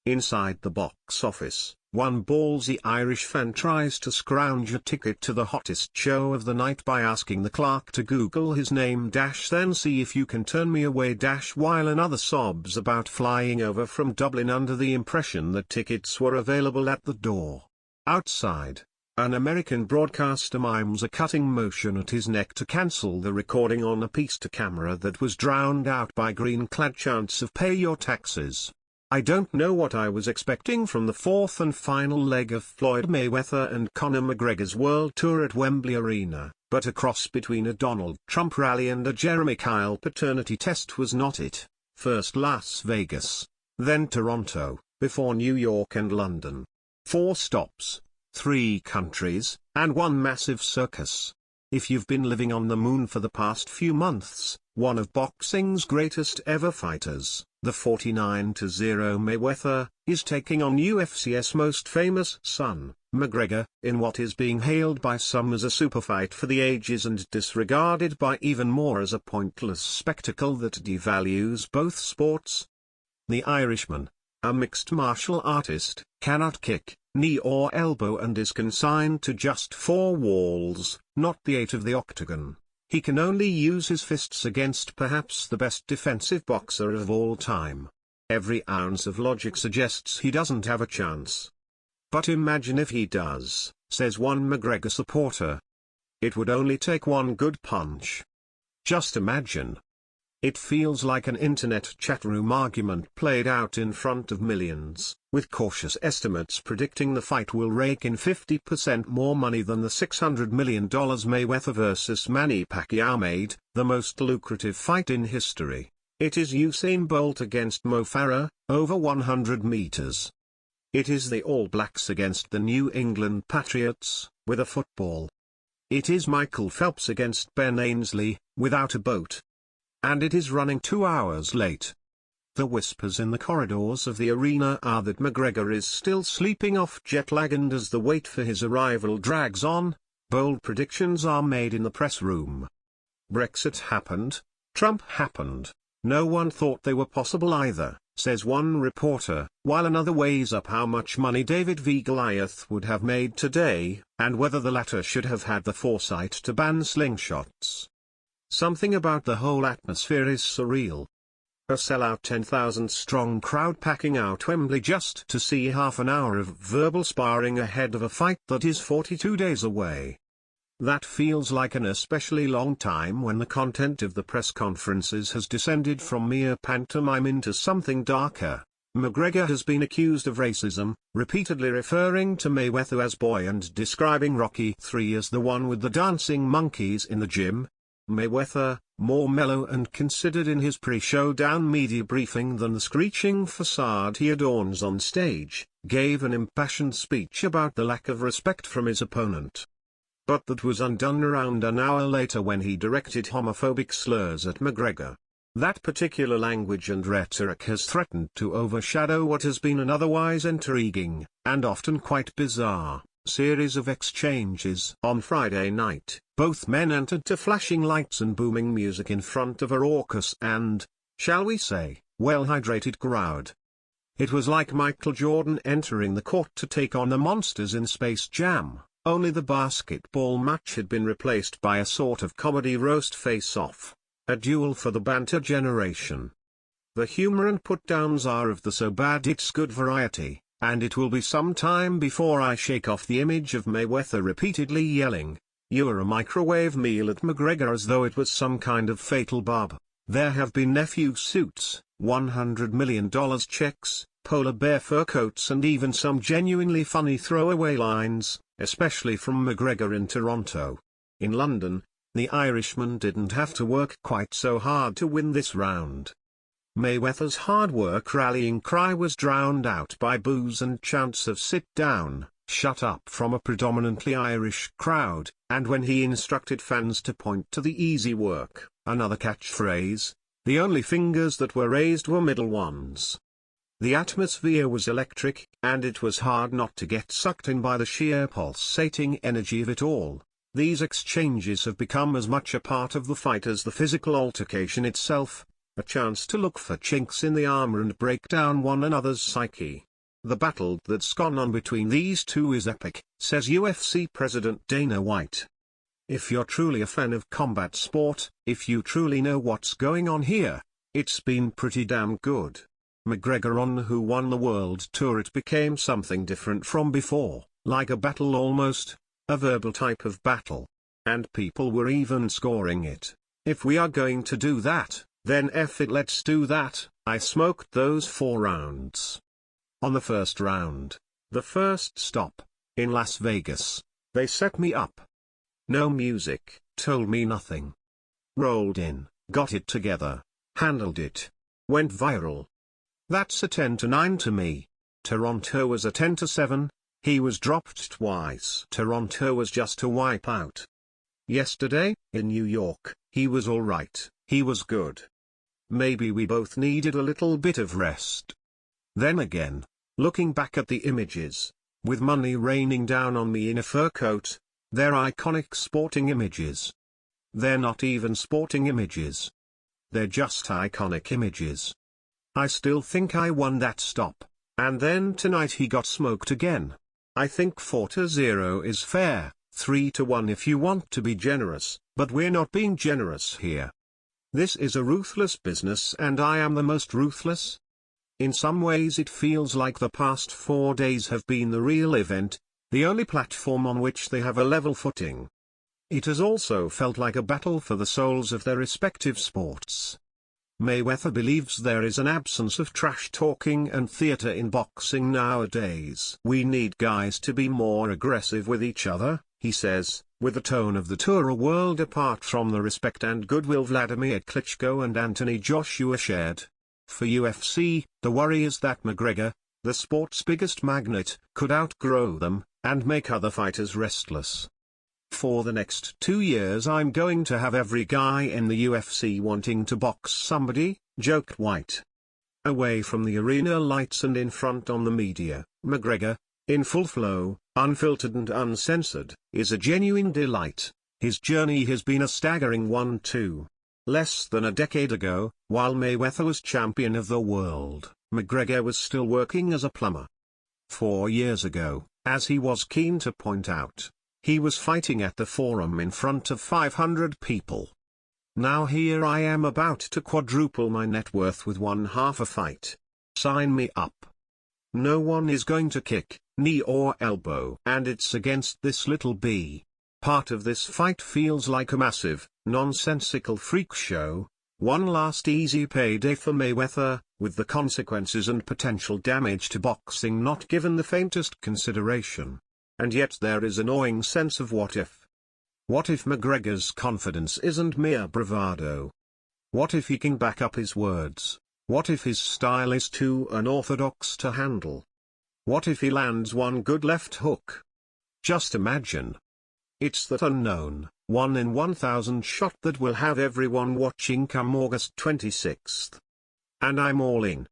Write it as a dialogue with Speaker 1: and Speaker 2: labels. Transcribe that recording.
Speaker 1: Inside the box office, one ballsy Irish fan tries to scrounge a ticket to the hottest show of the night by asking the clerk to Google his name then see if you can turn me away while another sobs about flying over from Dublin under the impression that tickets were available at the door. Outside, an American broadcaster mimes a cutting motion at his neck to cancel the recording on a piece to camera that was drowned out by green-clad chants of "pay your taxes." I don't know what I was expecting from the fourth and final leg of Floyd Mayweather and Conor McGregor's world tour at Wembley Arena, but a cross between a Donald Trump rally and a Jeremy Kyle paternity test was not it. First Las Vegas, then Toronto, before New York and London. 4 stops, 3 countries, and one massive circus. If you've been living on the moon for the past few months, one of boxing's greatest ever fighters, the 49-0 Mayweather, is taking on UFC's most famous son, McGregor, in what is being hailed by some as a superfight for the ages and disregarded by even more as a pointless spectacle that devalues both sports. The Irishman, a mixed martial artist, cannot kick, knee or elbow and is consigned to just 4 walls, not the 8 of the octagon. He can only use his fists against perhaps the best defensive boxer of all time. Every ounce of logic suggests he doesn't have a chance. But imagine if he does, says one McGregor supporter. It would only take one good punch. Just imagine. It feels like an internet chatroom argument played out in front of millions, with cautious estimates predicting the fight will rake in 50% more money than the $600 million Mayweather vs. Manny Pacquiao made, the most lucrative fight in history. It is Usain Bolt against Mo Farah, over 100 meters. It is the All Blacks against the New England Patriots, with a football. It is Michael Phelps against Ben Ainsley, without a boat. And it is running 2 hours late. The whispers in the corridors of the arena are that McGregor is still sleeping off jet lag, and as the wait for his arrival drags on, bold predictions are made in the press room. Brexit happened, Trump happened, no one thought they were possible either, says one reporter, while another weighs up how much money David v. Goliath would have made today, and whether the latter should have had the foresight to ban slingshots. Something about the whole atmosphere is surreal. A sellout 10,000-strong crowd packing out Wembley just to see half an hour of verbal sparring ahead of a fight that is 42 days away. That feels like an especially long time when the content of the press conferences has descended from mere pantomime into something darker. McGregor has been accused of racism, repeatedly referring to Mayweather as boy and describing Rocky III as the one with the dancing monkeys in the gym. Mayweather, more mellow and considered in his pre-showdown media briefing than the screeching facade he adorns on stage, gave an impassioned speech about the lack of respect from his opponent. But that was undone around an hour later when he directed homophobic slurs at McGregor. That particular language and rhetoric has threatened to overshadow what has been an otherwise intriguing, and often quite bizarre, series of exchanges. On Friday night, both men entered to flashing lights and booming music in front of a raucous and, shall we say, well-hydrated crowd. It was like Michael Jordan entering the court to take on the monsters in Space Jam, only the basketball match had been replaced by a sort of comedy roast face-off, a duel for the banter generation. The humor and put-downs are of the so bad it's good variety, and it will be some time before I shake off the image of Mayweather repeatedly yelling, "You're a microwave meal" at McGregor as though it was some kind of fatal bub. There have been nephew suits, $100 million checks, polar bear fur coats, and even some genuinely funny throwaway lines, especially from McGregor in Toronto. In London, the Irishman didn't have to work quite so hard to win this round. Mayweather's hard work rallying cry was drowned out by boos and chants of "sit down, shut up" from a predominantly Irish crowd, and when he instructed fans to point to the easy work, another catchphrase, the only fingers that were raised were middle ones. The atmosphere was electric, and it was hard not to get sucked in by the sheer pulsating energy of it all. These exchanges have become as much a part of the fight as the physical altercation itself, a chance to look for chinks in the armor and break down one another's psyche. The battle that's gone on between these two is epic, says UFC President Dana White. If you're truly a fan of combat sport, if you truly know what's going on here, it's been pretty damn good. McGregor who won the world tour. It became something different from before, like a battle almost, a verbal type of battle. And people were even scoring it. If we are going to do that, then F it, let's do that. I smoked those 4 rounds. On the first round, the first stop, in Las Vegas, they set me up. No music, told me nothing. Rolled in, got it together, handled it. Went viral. That's a 10-9 to me. Toronto was a 10-7, he was dropped twice. Toronto was just a wipeout. Yesterday, in New York, he was alright, he was good. Maybe we both needed a little bit of rest. Then again, looking back at the images, with money raining down on me in a fur coat, they're iconic sporting images. They're not even sporting images. They're just iconic images. I still think I won that stop, and then tonight he got smoked again. I think 4-0 is fair, 3-1 if you want to be generous, but we're not being generous here. This is a ruthless business and I am the most ruthless. In some ways it feels like the past 4 days have been the real event, the only platform on which they have a level footing. It has also felt like a battle for the souls of their respective sports. Mayweather believes there is an absence of trash talking and theater in boxing nowadays. We need guys to be more aggressive with each other, he says, with the tone of the tour a world apart from the respect and goodwill Vladimir Klitschko and Anthony Joshua shared. For UFC, the worry is that McGregor, the sport's biggest magnet, could outgrow them, and make other fighters restless. For the next 2 years I'm going to have every guy in the UFC wanting to box somebody, joked White. Away from the arena lights and in front on the media, McGregor, in full flow, unfiltered and uncensored, is a genuine delight. His journey has been a staggering one too. Less than a decade ago, while Mayweather was champion of the world, McGregor was still working as a plumber. 4 years ago, as he was keen to point out, he was fighting at the Forum in front of 500 people. Now here I am about to quadruple my net worth with one half a fight. Sign me up. No one is going to kick, knee or elbow, and it's against this little b. Part of this fight feels like a massive, nonsensical freak show, one last easy payday for Mayweather, with the consequences and potential damage to boxing not given the faintest consideration. And yet there is a gnawing sense of what if. What if McGregor's confidence isn't mere bravado? What if he can back up his words? What if his style is too unorthodox to handle? What if he lands one good left hook? Just imagine. It's that unknown, 1 in 1,000 shot that will have everyone watching come August 26th. And I'm all in.